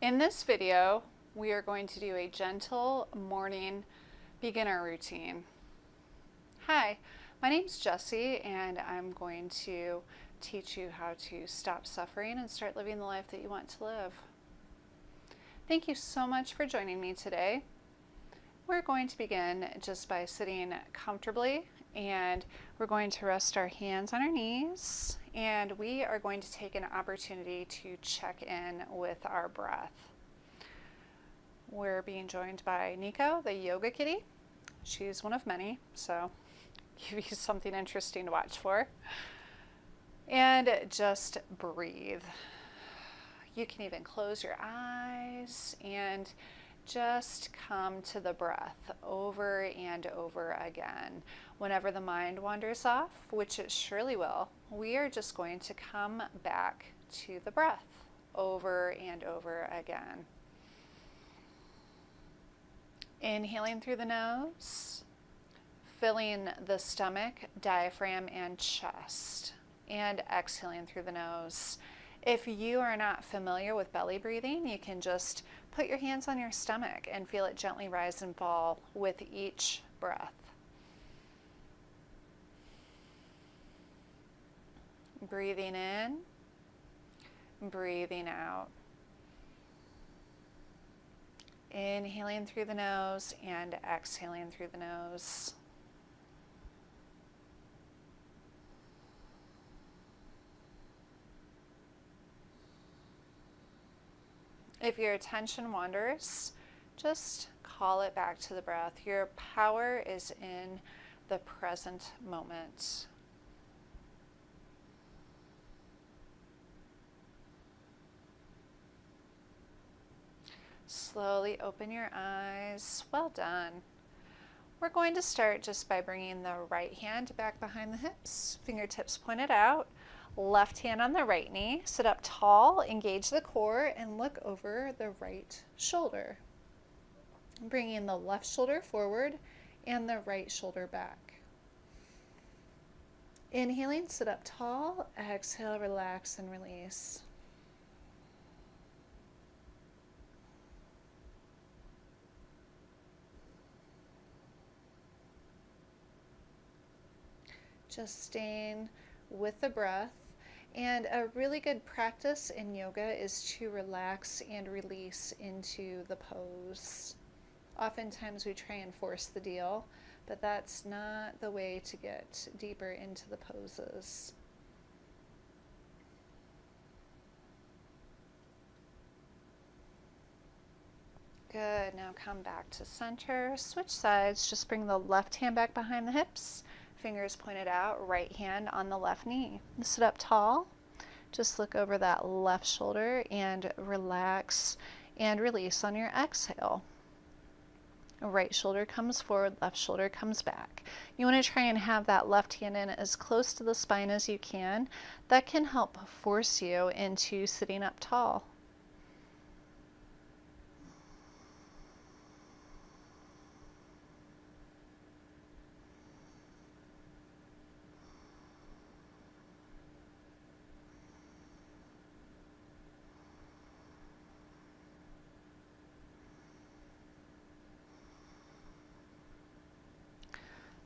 In this video, we are going to do a gentle morning beginner routine. Hi, my name's Jessie, and I'm going to teach you how to stop suffering and start living the life that you want to live. Thank you so much for joining me today. We're going to begin just by sitting comfortably, and we're going to rest our hands on our knees, and we are going to take an opportunity to check in with our breath. We're being joined by Nico, the yoga kitty. She's one of many, so give you something interesting to watch for. And just breathe. You can even close your eyes and just come to the breath over and over again. Whenever the mind wanders off, which it surely will, we are just going to come back to the breath over and over again. Inhaling through the nose, filling the stomach, diaphragm, and chest, and exhaling through the nose. If you are not familiar with belly breathing, you can just put your hands on your stomach and feel it gently rise and fall with each breath. Breathing in, breathing out. Inhaling through the nose and exhaling through the nose. If your attention wanders, just call it back to the breath. Your power is in the present moment. Slowly open your eyes. Well done. We're going to start just by bringing the right hand back behind the hips, fingertips pointed out. Left hand on the right knee, sit up tall, engage the core, and look over the right shoulder. Bringing the left shoulder forward and the right shoulder back. Inhaling, sit up tall, exhale, relax and release. Just staying with the breath. And a really good practice in yoga is to relax and release into the pose. Oftentimes we try and force the deal, but that's not the way to get deeper into the poses. Good, now come back to center, switch sides, just bring the left hand back behind the hips. Fingers pointed out, right hand on the left knee. Sit up tall. Just look over that left shoulder and relax and release on your exhale. Right shoulder comes forward, left shoulder comes back. You want to try and have that left hand in as close to the spine as you can. That can help force you into sitting up tall.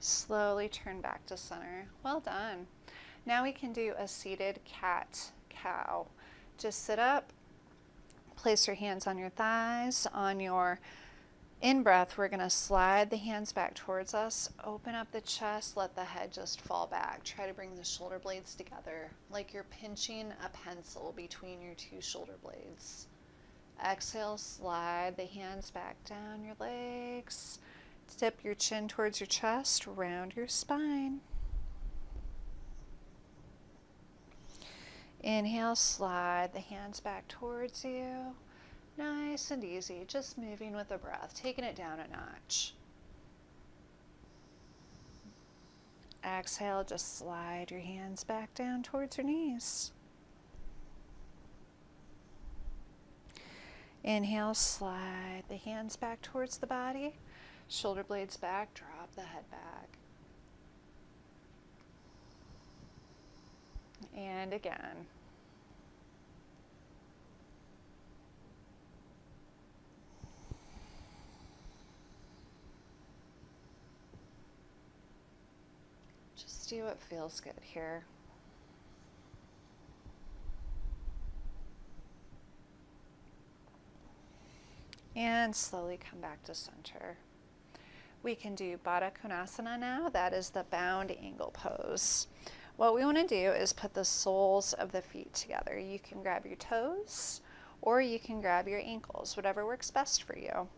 Slowly turn back to center. Well done. Now we can do a seated cat-cow. Just sit up, place your hands on your thighs. On your in-breath, we're going to slide the hands back towards us, open up the chest, let the head just fall back. Try to bring the shoulder blades together like you're pinching a pencil between your two shoulder blades. Exhale, slide the hands back down your legs. Tip your chin towards your chest, round your spine. Inhale, slide the hands back towards you. Nice and easy, just moving with the breath, taking it down a notch. Exhale, just slide your hands back down towards your knees. Inhale, slide the hands back towards the body. Shoulder blades back, drop the head back. And again. Just do what feels good here. And slowly come back to center. We can do Baddha Konasana now. That is the bound angle pose. What we want to do is put the soles of the feet together. You can grab your toes or you can grab your ankles, whatever works best for you.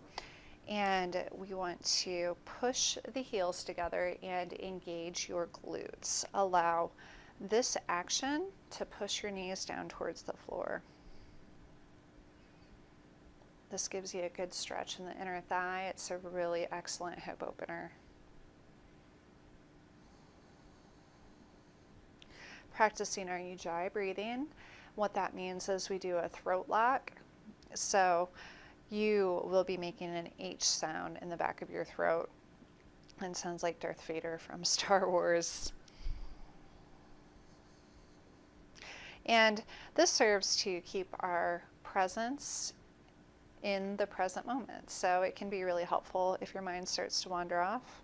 And we want to push the heels together and engage your glutes. Allow this action to push your knees down towards the floor. This gives you a good stretch in the inner thigh. It's a really excellent hip opener. Practicing our Ujjayi breathing. What that means is we do a throat lock. So you will be making an H sound in the back of your throat. And sounds like Darth Vader from Star Wars. And this serves to keep our presence in the present moment. So it can be really helpful if your mind starts to wander off.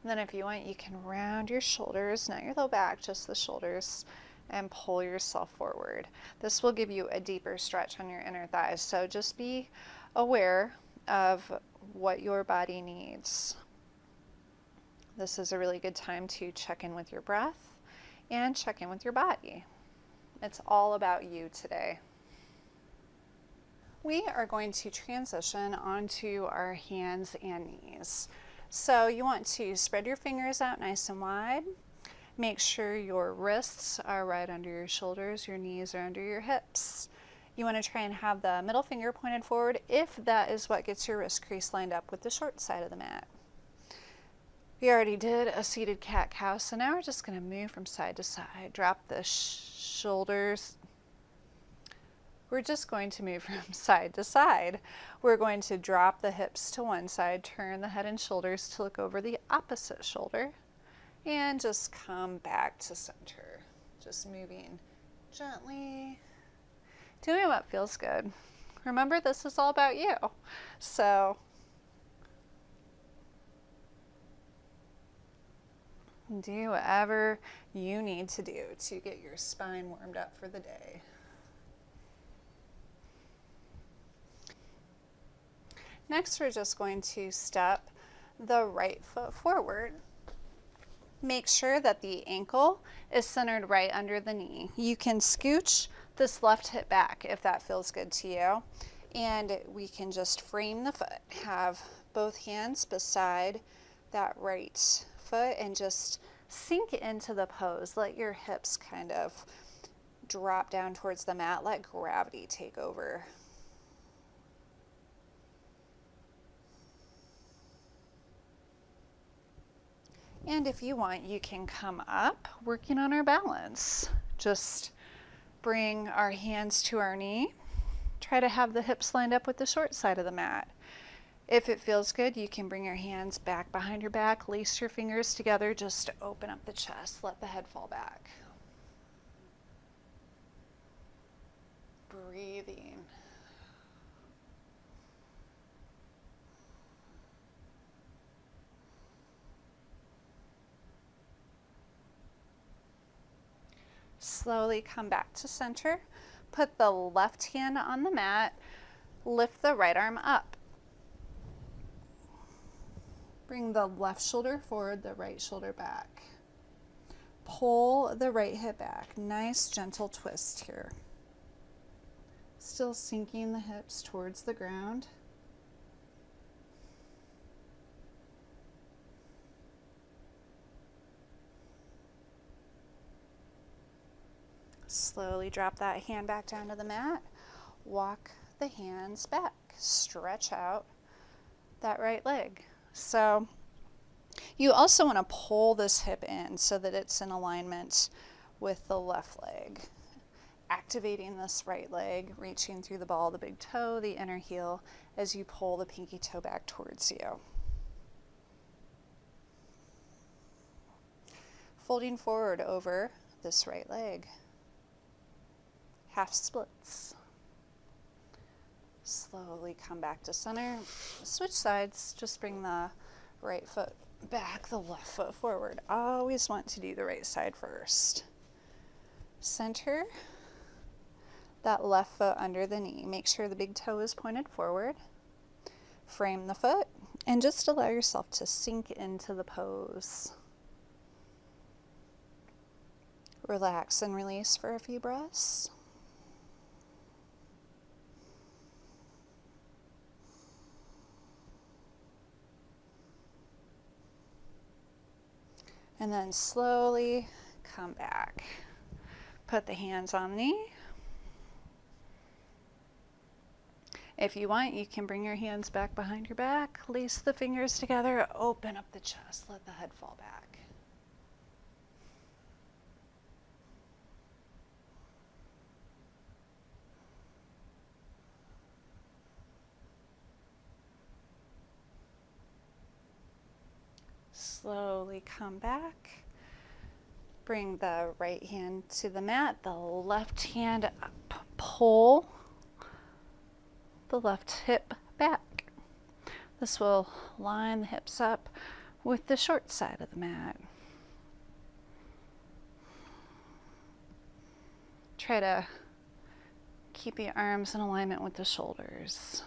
And then if you want, you can round your shoulders, not your low back, just the shoulders, and pull yourself forward. This will give you a deeper stretch on your inner thighs. So just be aware of what your body needs. This is a really good time to check in with your breath and check in with your body. It's all about you today. We are going to transition onto our hands and knees. So you want to spread your fingers out nice and wide. Make sure your wrists are right under your shoulders, your knees are under your hips. You want to try and have the middle finger pointed forward if that is what gets your wrist crease lined up with the short side of the mat. We already did a seated cat-cow, so now we're just going to move from side to side. Drop the shoulders. We're just going to move from side to side. We're going to drop the hips to one side, turn the head and shoulders to look over the opposite shoulder, and just come back to center. Just moving gently, doing what feels good. Remember, this is all about you. So do whatever you need to do to get your spine warmed up for the day. Next, we're just going to step the right foot forward. Make sure that the ankle is centered right under the knee. You can scooch this left hip back if that feels good to you. And we can just frame the foot. Have both hands beside that right foot and just sink into the pose. Let your hips kind of drop down towards the mat. Let gravity take over. And if you want, you can come up, working on our balance. Just bring our hands to our knee. Try to have the hips lined up with the short side of the mat. If it feels good, you can bring your hands back behind your back, lace your fingers together, just open up the chest, let the head fall back. Breathing. Slowly come back to center. Put the left hand on the mat, lift the right arm up. Bring the left shoulder forward, the right shoulder back. Pull the right hip back. Nice gentle twist here. Still sinking the hips towards the ground. Slowly drop that hand back down to the mat. Walk the hands back. Stretch out that right leg. So you also want to pull this hip in so that it's in alignment with the left leg. Activating this right leg, reaching through the ball of the big toe, the inner heel, as you pull the pinky toe back towards you. Folding forward over this right leg. Half splits. Slowly come back to center. Switch sides. Just bring the right foot back, the left foot forward. Always want to do the right side first. Center that left foot under the knee. Make sure the big toe is pointed forward. Frame the foot and just allow yourself to sink into the pose. Relax and release for a few breaths. And then slowly come back. Put the hands on the knee. If you want, you can bring your hands back behind your back, lace the fingers together, open up the chest, let the head fall back. Slowly come back. Bring the right hand to the mat, the left hand up. Pull the left hip back. This will line the hips up with the short side of the mat. Try to keep the arms in alignment with the shoulders.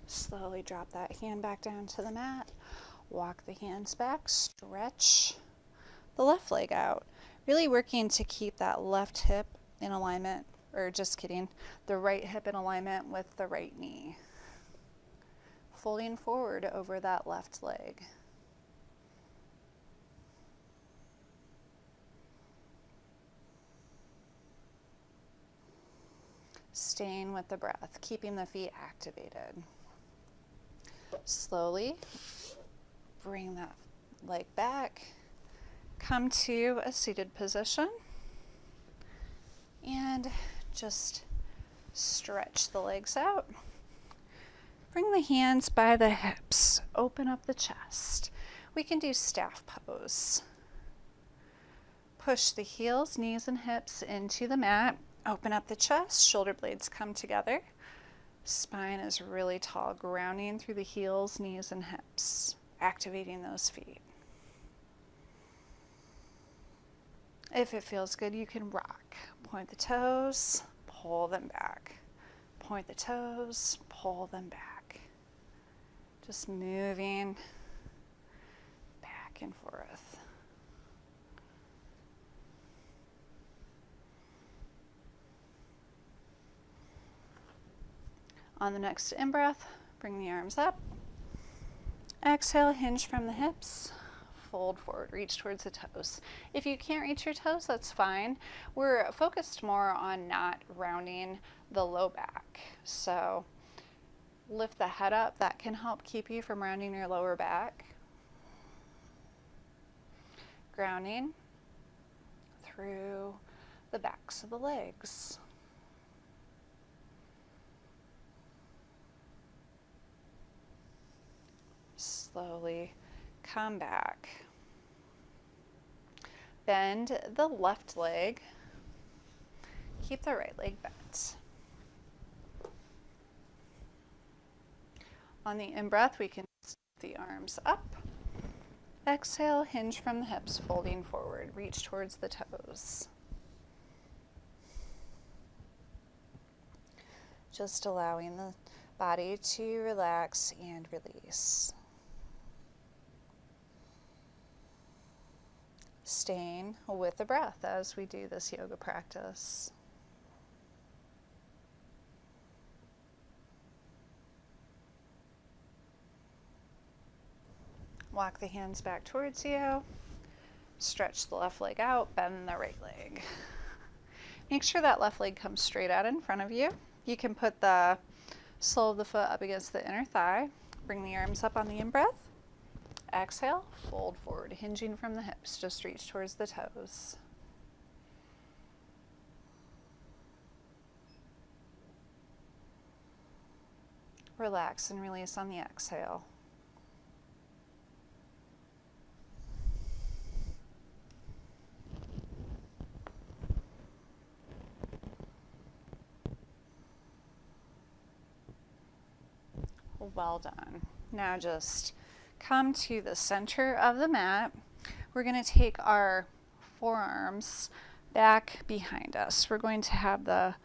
Slowly drop that hand back down to the mat. Walk the hands back, stretch the left leg out. Really working to keep that left hip in alignment, or just kidding, the right hip in alignment with the right knee. Folding forward over that left leg. Staying with the breath, keeping the feet activated. Slowly bring that leg back. Come to a seated position and just stretch the legs out. Bring the hands by the hips, open up the chest. We can do staff pose. Push the heels, knees, and hips into the mat. Open up the chest, shoulder blades come together. Spine is really tall, grounding through the heels, knees, and hips, activating those feet. If it feels good, you can rock. Point the toes, pull them back. Point the toes, pull them back. Just moving back and forth. On the next in-breath, bring the arms up. Exhale, hinge from the hips. Fold forward, reach towards the toes. If you can't reach your toes, that's fine. We're focused more on not rounding the low back. So lift the head up. That can help keep you from rounding your lower back. Grounding through the backs of the legs. Slowly come back. Bend the left leg. Keep the right leg bent. On the in-breath, we can lift the arms up. Exhale, hinge from the hips, folding forward. Reach towards the toes. Just allowing the body to relax and release. Staying with the breath as we do this yoga practice. Walk the hands back towards you. Stretch the left leg out, bend the right leg. Make sure that left leg comes straight out in front of you. You can put the sole of the foot up against the inner thigh. Bring the arms up on the in-breath. Exhale, fold forward, hinging from the hips. Just reach towards the toes. Relax and release on the exhale. Well done. Now just come to the center of the mat. We're going to take our forearms back behind us. We're going to have the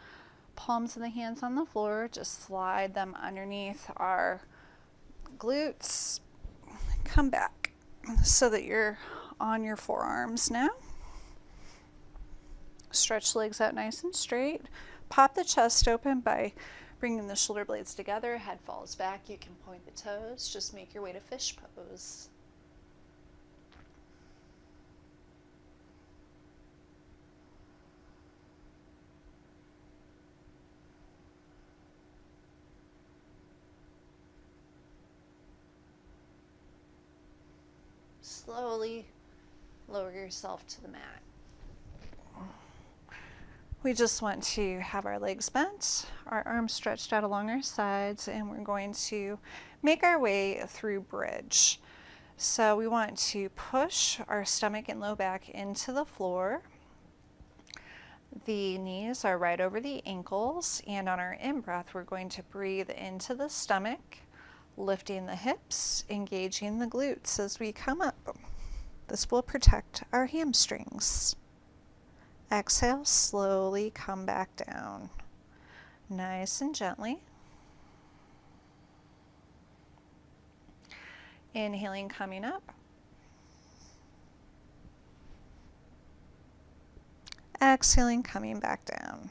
palms of the hands on the floor. Just slide them underneath our glutes. Come back so that you're on your forearms now. Stretch legs out nice and straight. Pop the chest open by bringing the shoulder blades together. Head falls back. You can point the toes. Just make your way to fish pose. Slowly lower yourself to the mat. We just want to have our legs bent, our arms stretched out along our sides, and we're going to make our way through bridge. So we want to push our stomach and low back into the floor. The knees are right over the ankles, and on our in-breath, we're going to breathe into the stomach, lifting the hips, engaging the glutes as we come up. This will protect our hamstrings. Exhale, slowly come back down. Nice and gently. Inhaling, coming up. Exhaling, coming back down.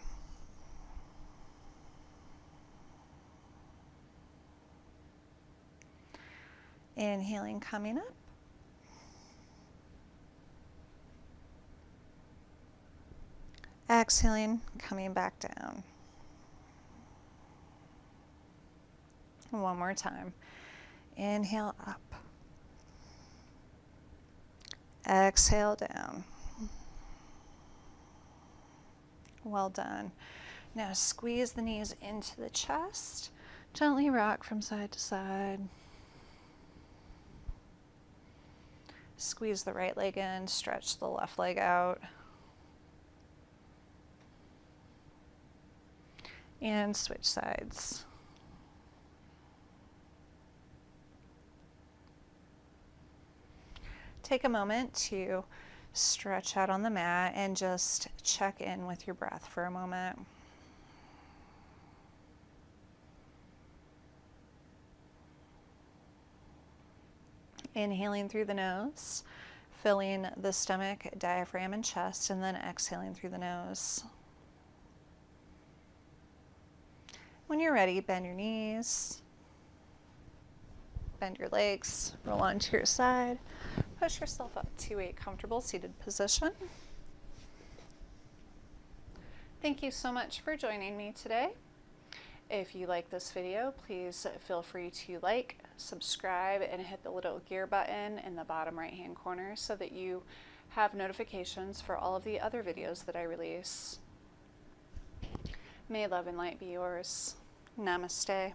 Inhaling, coming up. Exhaling, coming back down. One more time. Inhale up. Exhale down. Well done. Now squeeze the knees into the chest. Gently rock from side to side. Squeeze the right leg in, stretch the left leg out. And switch sides. Take a moment to stretch out on the mat and just check in with your breath for a moment. Inhaling through the nose, filling the stomach, diaphragm, and chest, and then exhaling through the nose. When you're ready, bend your knees, bend your legs, roll onto your side, push yourself up to a comfortable seated position. Thank you so much for joining me today. If you like this video, please feel free to like, subscribe, and hit the little gear button in the bottom right-hand corner so that you have notifications for all of the other videos that I release. May love and light be yours. Namaste.